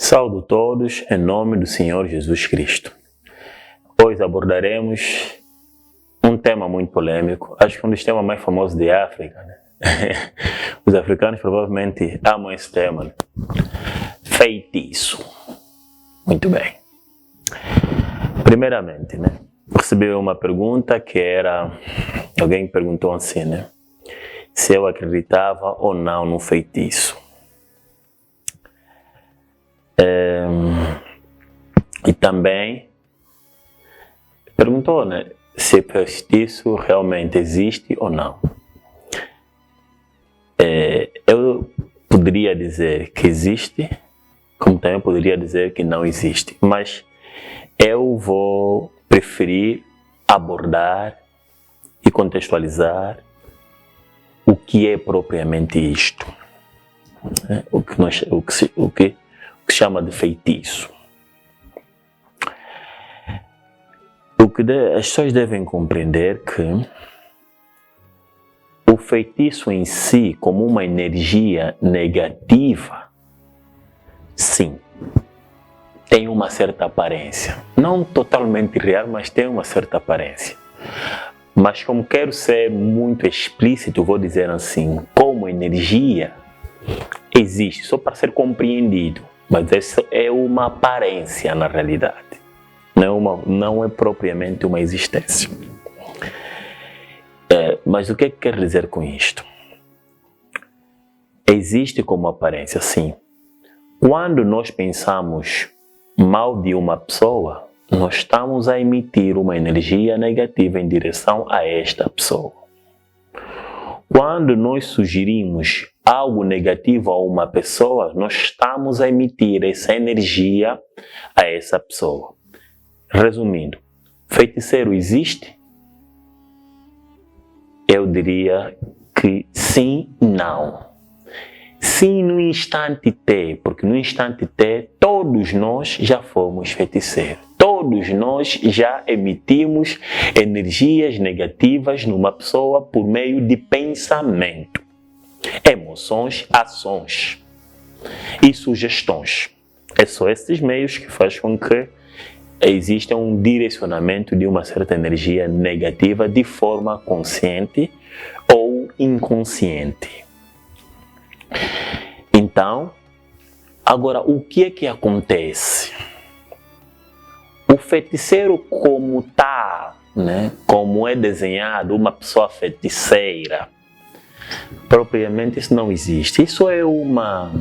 Saúdo todos em nome do Senhor Jesus Cristo. Hoje abordaremos um tema muito polêmico, acho que um dos temas mais famosos de África, né? Os africanos provavelmente amam esse tema, né? Feitiço. Muito bem. Primeiramente, né? Recebi uma pergunta que era, alguém perguntou assim, né? Se eu acreditava ou não no feitiço. E também perguntou, né, se feitiço realmente existe ou não. Eu poderia dizer que existe, como também poderia dizer que não existe, mas eu vou preferir abordar e contextualizar o que é propriamente isto, né? o que se chama de feitiço. As pessoas devem compreender que o feitiço em si, como uma energia negativa, sim, tem uma certa aparência. Não totalmente real, mas tem uma certa aparência. Mas como quero ser muito explícito, vou dizer assim, como energia existe, só para ser compreendido. Mas isso é uma aparência na realidade. Não é propriamente uma existência. Mas o que quer dizer com isto? Existe como aparência, sim. Quando nós pensamos mal de uma pessoa, nós estamos a emitir uma energia negativa em direção a esta pessoa. Quando nós sugerimos algo negativo a uma pessoa, nós estamos a emitir essa energia a essa pessoa. Resumindo, feiticeiro existe? Eu diria que sim, não. Sim no instante T, porque no instante T todos nós já fomos feiticeiros. Todos nós já emitimos energias negativas numa pessoa por meio de pensamento, emoções, ações e sugestões. É só esses meios que fazem com que existe um direcionamento de uma certa energia negativa de forma consciente ou inconsciente. Então, agora o que é que acontece? O feiticeiro como tá, né, como é desenhado, uma pessoa feiticeira, propriamente isso não existe. Isso é uma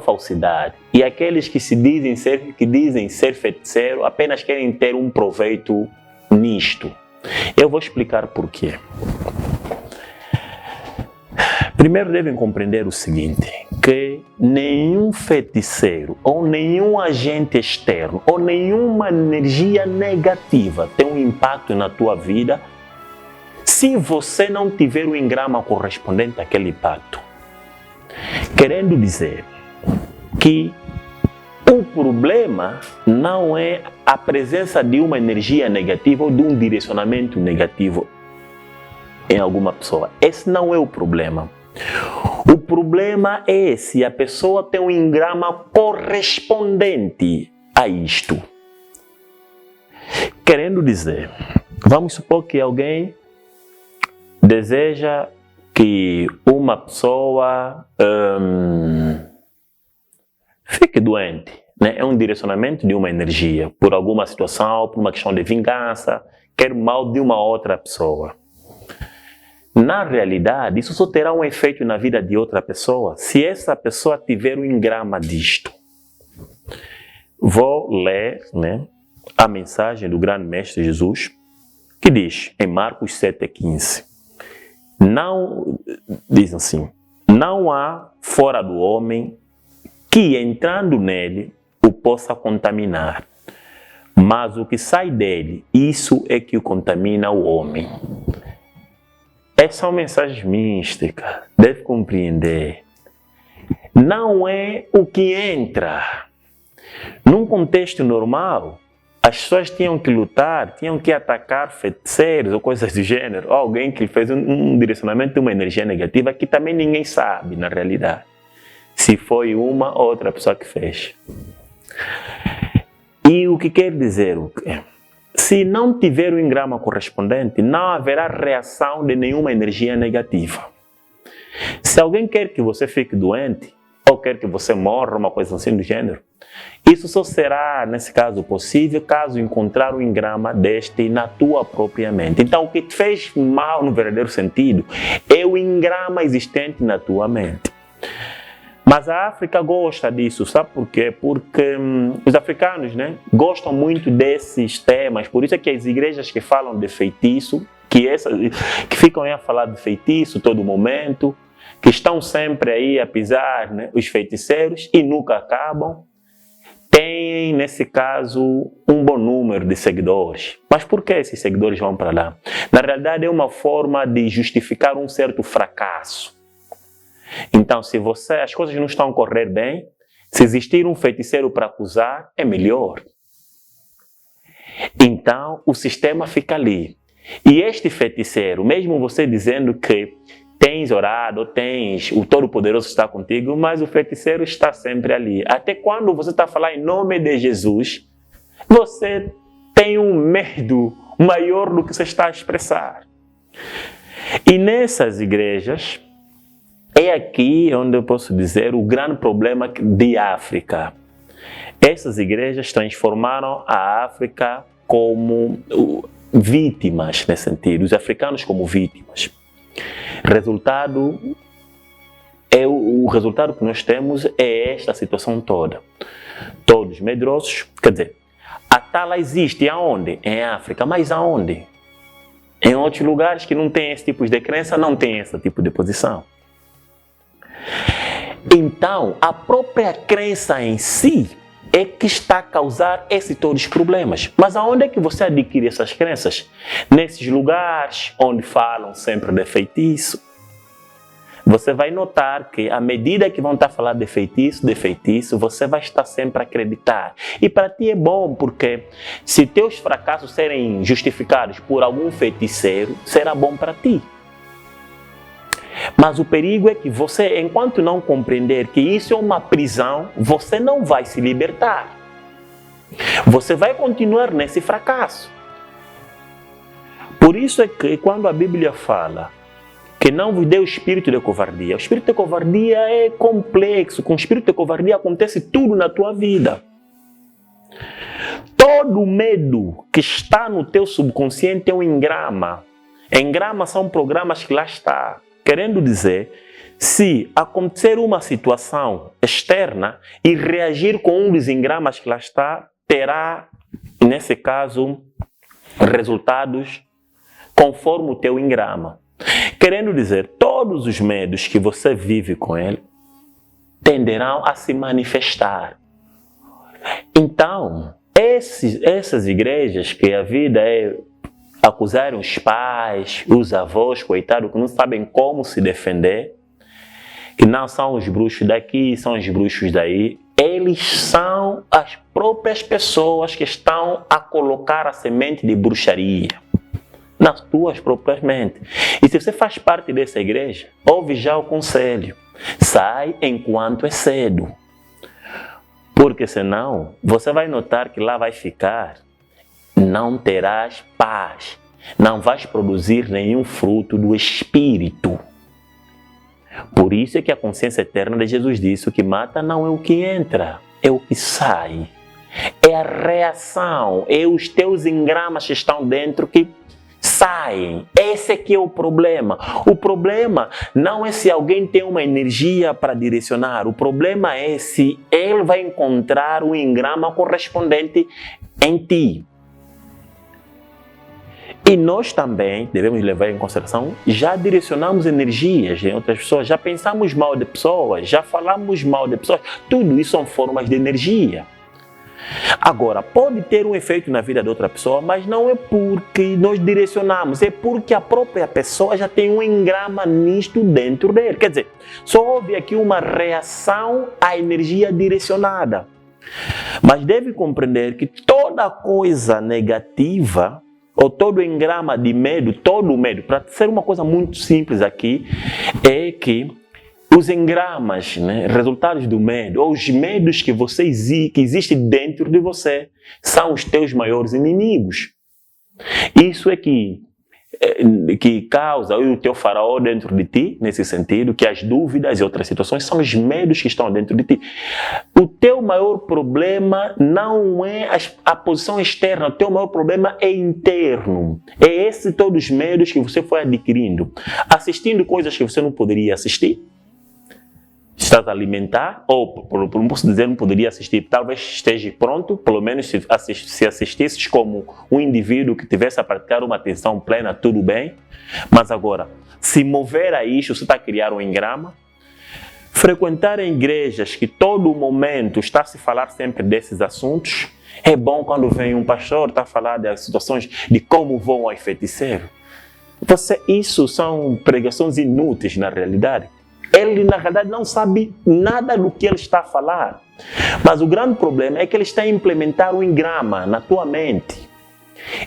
falsidade. E aqueles que dizem ser feiticeiro apenas querem ter um proveito nisto. Eu vou explicar por quê. Primeiro devem compreender o seguinte, que nenhum feiticeiro ou nenhum agente externo ou nenhuma energia negativa tem um impacto na tua vida se você não tiver o engrama correspondente àquele impacto. Querendo dizer que o problema não é a presença de uma energia negativa ou de um direcionamento negativo em alguma pessoa. Esse não é o problema. O problema é se a pessoa tem um engrama correspondente a isto. Querendo dizer, vamos supor que alguém deseja que uma pessoa fique doente, né? É um direcionamento de uma energia, por alguma situação, por uma questão de vingança, quer mal de uma outra pessoa. Na realidade, isso só terá um efeito na vida de outra pessoa se essa pessoa tiver um engrama disto. Vou ler, né, a mensagem do grande mestre Jesus, que diz em Marcos 7,15. Diz assim, não há fora do homem que entrando nele o possa contaminar, mas o que sai dele, isso é que o contamina o homem. Essa é uma mensagem mística, deve compreender. Não é o que entra. Num contexto normal, as pessoas tinham que lutar, tinham que atacar feiticeiros ou coisas do gênero, ou alguém que fez um direcionamento de uma energia negativa que também ninguém sabe na realidade. se foi uma ou outra pessoa que fez. E o que quer dizer? Se não tiver o engrama correspondente, não haverá reação de nenhuma energia negativa. Se alguém quer que você fique doente, ou quer que você morra, uma coisa assim do gênero, isso só será, nesse caso, possível caso encontrar um engrama deste na tua própria mente. Então, o que te fez mal no verdadeiro sentido é o engrama existente na tua mente. Mas a África gosta disso, sabe por quê? Porque os africanos, né, gostam muito desses temas. Por isso é que as igrejas que falam de feitiço, que ficam aí a falar de feitiço todo momento, que estão sempre aí a pisar, né, os feiticeiros e nunca acabam, têm, nesse caso, um bom número de seguidores. Mas por que esses seguidores vão para lá? Na realidade, é uma forma de justificar um certo fracasso. Então, se as coisas não estão a correr bem, se existir um feiticeiro para acusar, é melhor. Então, o sistema fica ali. E este feiticeiro, mesmo você dizendo que tens orado, o Todo-Poderoso está contigo, mas o feiticeiro está sempre ali. Até quando você está a falar em nome de Jesus, você tem um medo maior do que você está a expressar. E nessas igrejas, é aqui onde eu posso dizer o grande problema de África. Essas igrejas transformaram a África como vítimas, nesse sentido, os africanos como vítimas. O resultado que nós temos é esta situação toda. Todos medrosos, quer dizer, a tala existe aonde? Em África, mas aonde? Em outros lugares que não tem esse tipo de crença, não tem esse tipo de posição. Então, a própria crença em si é que está a causar todos os problemas. Mas aonde é que você adquire essas crenças? Nesses lugares onde falam sempre de feitiço. Você vai notar que, à medida que vão estar falando de feitiço, você vai estar sempre a acreditar. E para ti é bom, porque se teus fracassos serem justificados por algum feiticeiro, será bom para ti. Mas o perigo é que você, enquanto não compreender que isso é uma prisão, você não vai se libertar. Você vai continuar nesse fracasso. Por isso é que quando a Bíblia fala que não vos deu espírito de covardia, o espírito de covardia é complexo. Com o espírito de covardia acontece tudo na tua vida. Todo medo que está no teu subconsciente é um engrama. Engramas são programas que lá estão. Querendo dizer, se acontecer uma situação externa e reagir com um dos engramas que lá está, terá, nesse caso, resultados conforme o teu engrama. Querendo dizer, todos os medos que você vive com ele tenderão a se manifestar. Então, essas igrejas que a vida é acusarem os pais, os avós, coitados, que não sabem como se defender, que não são os bruxos daqui, são os bruxos daí, eles são as próprias pessoas que estão a colocar a semente de bruxaria nas tuas próprias mentes. E se você faz parte dessa igreja, ouve já o conselho: sai enquanto é cedo. Porque senão, você vai notar que lá vai ficar, não terás paz, não vais produzir nenhum fruto do Espírito. Por isso é que a consciência eterna de Jesus disse: o que mata não é o que entra, é o que sai. É a reação, é os teus engramas que estão dentro que saem. Esse aqui é o problema. O problema não é se alguém tem uma energia para direcionar. O problema é se ele vai encontrar o engrama correspondente em ti. E nós também devemos levar em consideração, já direcionamos energias em outras pessoas, já pensamos mal de pessoas, já falamos mal de pessoas. Tudo isso são formas de energia. Agora, pode ter um efeito na vida de outra pessoa, mas não é porque nós direcionamos, é porque a própria pessoa já tem um engrama nisto dentro dele. Quer dizer, só houve aqui uma reação à energia direcionada. Mas deve compreender que toda coisa negativa, ou todo engrama de medo, todo o medo, para ser uma coisa muito simples aqui, é que os engramas, né, resultados do medo, ou os medos que que existem dentro de você, são os teus maiores inimigos. Isso é que causa o teu faraó dentro de ti, nesse sentido, que as dúvidas e outras situações são os medos que estão dentro de ti. O teu maior problema não é a posição externa, o teu maior problema é interno. É esse todos os medos que você foi adquirindo, assistindo coisas que você não poderia assistir. Estás a alimentar, ou não posso dizer não poderia assistir, talvez esteja pronto, pelo menos se assistisses como um indivíduo que tivesse a praticar uma atenção plena, tudo bem, mas agora, se mover a isso, você está a criar um engrama, frequentar igrejas que todo momento está a se falar sempre desses assuntos, é bom quando vem um pastor, está a falar das situações de como vão aos feiticeiros. Isso são pregações inúteis na realidade. Ele, na realidade, não sabe nada do que ele está a falar. Mas o grande problema é que ele está a implementar um engrama na tua mente.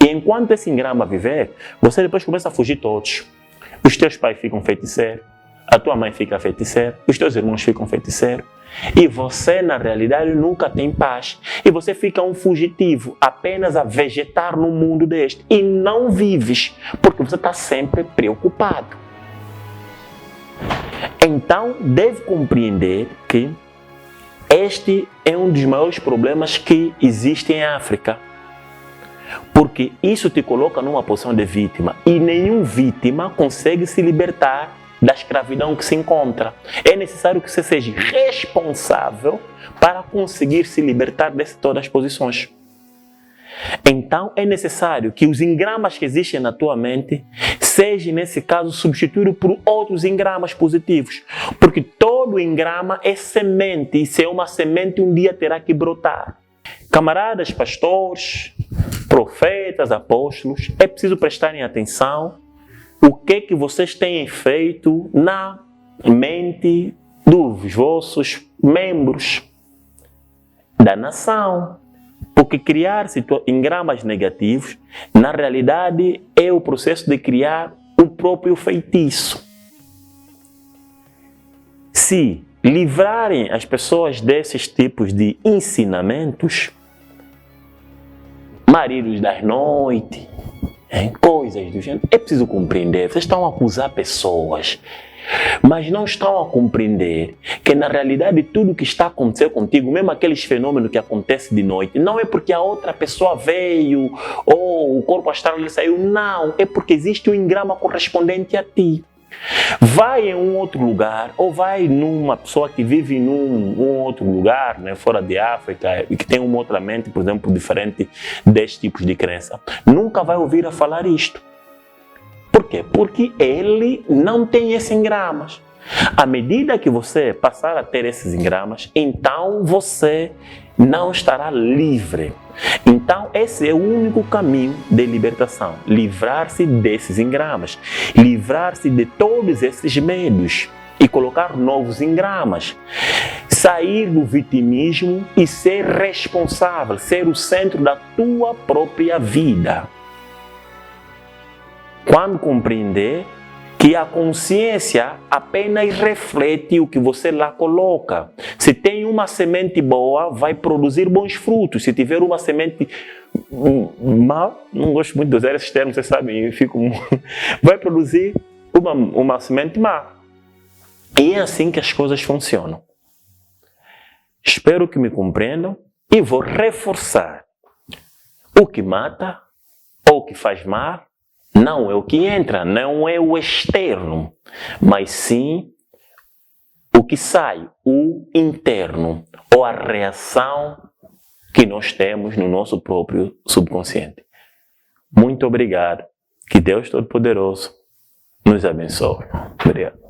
E enquanto esse engrama viver, você depois começa a fugir todos. Os teus pais ficam feiticeiros, a tua mãe fica feiticeira, os teus irmãos ficam feiticeiros. E você, na realidade, nunca tem paz. E você fica um fugitivo, apenas a vegetar no mundo deste. E não vives, porque você está sempre preocupado. Então, deve compreender que este é um dos maiores problemas que existem em África. Porque isso te coloca numa posição de vítima. E nenhuma vítima consegue se libertar da escravidão que se encontra. É necessário que você seja responsável para conseguir se libertar de todas as posições. Então, é necessário que os engramas que existem na tua mente sejam, nesse caso, substituídos por outros engramas positivos. Porque todo engrama é semente, e se é uma semente, um dia terá que brotar. Camaradas, pastores, profetas, apóstolos, é preciso prestarem atenção o que vocês têm feito na mente dos vossos membros da nação. Porque criar engramas negativos, na realidade, é o processo de criar o próprio feitiço. Se livrarem as pessoas desses tipos de ensinamentos, maridos das noites, coisas do gênero, é preciso compreender. Vocês estão a acusar pessoas, mas não estão a compreender que na realidade tudo que está acontecendo contigo, mesmo aqueles fenômenos que acontecem de noite, não é porque a outra pessoa veio ou o corpo astral lhe saiu, não, é porque existe um engrama correspondente a ti. Vai em um outro lugar, ou vai numa pessoa que vive num outro lugar, né, fora de África, e que tem uma outra mente, por exemplo, diferente destes tipos de crença, nunca vai ouvir a falar isto. Por quê? Porque ele não tem esses engramas. À medida que você passar a ter esses engramas, então você não estará livre. Então esse é o único caminho de libertação. Livrar-se desses engramas. Livrar-se de todos esses medos e colocar novos engramas. Sair do vitimismo e ser responsável, ser o centro da tua própria vida. Quando compreender que a consciência apenas reflete o que você lá coloca. Se tem uma semente boa, vai produzir bons frutos. Se tiver uma semente má, não gosto muito de usar esses termos, vocês sabem, vai produzir uma semente má. E é assim que as coisas funcionam. Espero que me compreendam e vou reforçar. O que mata ou o que faz mal não é o que entra, não é o externo, mas sim o que sai, o interno, ou a reação que nós temos no nosso próprio subconsciente. Muito obrigado. Que Deus Todo-Poderoso nos abençoe. Obrigado.